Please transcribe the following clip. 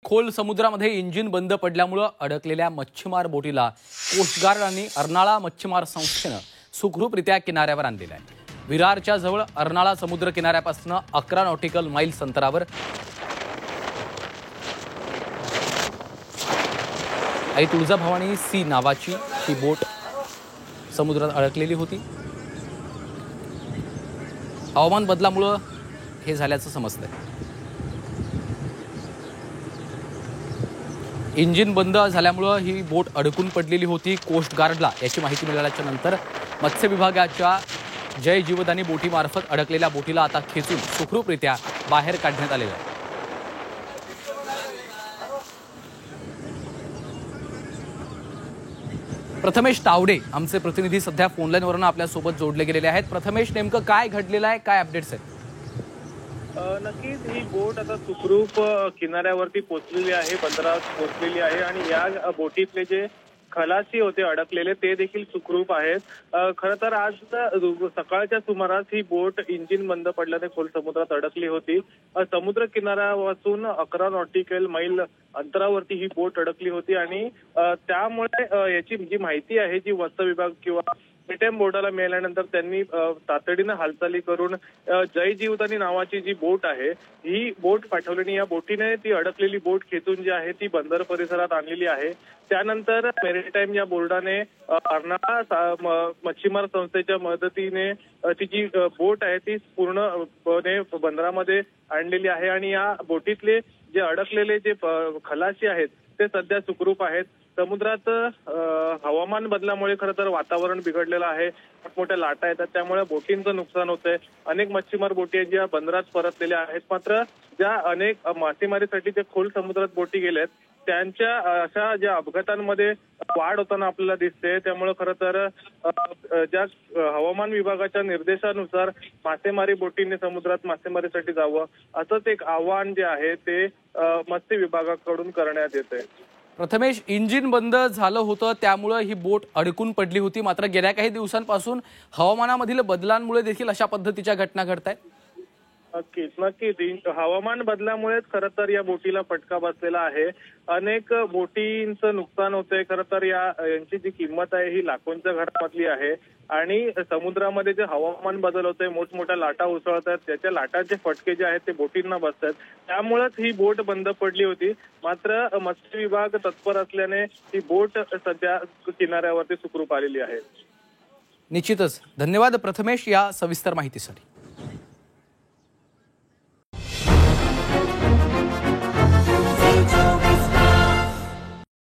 खोल समुद्रामध्ये इंजिन बंद पडल्यामुळे अडकलेल्या मच्छीमार बोटीला कोस्टगार्ड आणि अर्नाळा मच्छीमार संस्थेनं सुखरूपरित्या किनाऱ्यावर आणलेलं आहे। विरारच्या जवळ अर्नाळा समुद्र किनाऱ्यापासून 11 नॉटिकल माइल्स अंतरावर आई तुळजाभवानी सी नावाची ही बोट समुद्रात अडकलेली होती। हवामान बदलामुळे हे झाल्याचं समजतंय। इंजिन बंद झाल्यामुळे ही बोट अडकून पडलेली होती। कोस्ट गार्डला याची माहिती मिळाल्याच्या नंतर मत्स्य विभागाच्या जय जीवदानी बोटीमार्फत अडकलेल्या बोटीला आता खेचून सुखरूपरित्या बाहेर काढण्यात आलेलं आहे। प्रथमेश तावडे आमचे प्रतिनिधी सध्या फोनलाईनवरून आपल्या सोबत जोडले गेलेले आहेत। प्रथमेश, नेमकं काय घडलेलं आहे, काय अपडेट्स आहेत? नक्कीच ही बोट आता सुखरूप किनाऱ्यावरती पोहोचलेली आहे, बंदरात पोहोचलेली आहे आणि या बोटीतले जे खलासी होते अडकलेले ते देखील सुखरूप आहेत। खरं तर आज सकाळच्या सुमारास ही बोट इंजिन बंद पडल्याने खोल समुद्रात अडकली होती। समुद्र किनाऱ्यापासून 11 नॉटिकल मैल अंतरावरती ही बोट अडकली होती आणि त्यामुळे याची जी माहिती आहे जी मत्स्य विभाग किंवा पेटीएम बोर्डाला मिळाल्यानंतर त्यांनी तातडीनं हालचाली करून जय जीवदानी नावाची जी बोट आहे ही बोट पाठवली। या बोटीने ती अडकलेली बोट खेचून जी आहे ती बंदर परिसरात आणलेली आहे। त्यानंतर मेरीटाईम या बोर्डाने अर्नाळा मच्छीमार संस्थेच्या मदतीने ती जी बोट आहे ती पूर्णपणे बंदरामध्ये आणलेली आहे आणि या बोटीतले जे अडकलेले जे खलासी आहेत ते सध्या सुखरूप आहेत। समुद्रात हवामान बदलामुळे खरं तर वातावरण बिघडलेलं आहे, मोठमोठ्या लाटा येतात, त्यामुळे बोटींचं नुकसान होतंय। अनेक मच्छीमार बोटी आहेत ज्या बंदरात परतलेल्या आहेत, मात्र ज्या अनेक मासेमारीसाठी जे खोल समुद्रात बोटी गेल्यात त्यांच्या अशा ज्या अपघातांमध्ये वाढ होताना आपल्याला दिसते। त्यामुळे खरं तर ज्या हवामान विभागाच्या निर्देशानुसार मासेमारी बोटींनी समुद्रात मासेमारीसाठी जावं असंच एक आव्हान जे आहे ते मत्स्य विभागाकडून करण्यात येतंय। प्रथमेश, इंजिन बंद झालं होतं त्यामुळे ही बोट अडकून पडली होती, मात्र गेल्या काही दिवसांपासून हवामानामधील बदलांमुळे देखील अशा पद्धतीच्या घटना घडतायत। नक्कीच हवामान बदलामुळेच खरं तर या बोटीला फटका बसलेला आहे। अनेक बोटींचं नुकसान होतंय। खरं तर यांची जी किंमत आहे ही लाखोंच्या घरामधली आहे आणि समुद्रामध्ये जे हवामान बदल होतंय, मोठमोठ्या लाटा उसळत आहेत, त्याच्या लाटांचे फटके जे आहेत ते बोटींना बसतात, त्यामुळेच ही बोट बंद पडली होती। मात्र मत्स्य विभाग तत्पर असल्याने ही बोट सध्या किनाऱ्यावरती सुखरूप आलेली आहे। निश्चितच धन्यवाद प्रथमेश या सविस्तर माहितीसाठी।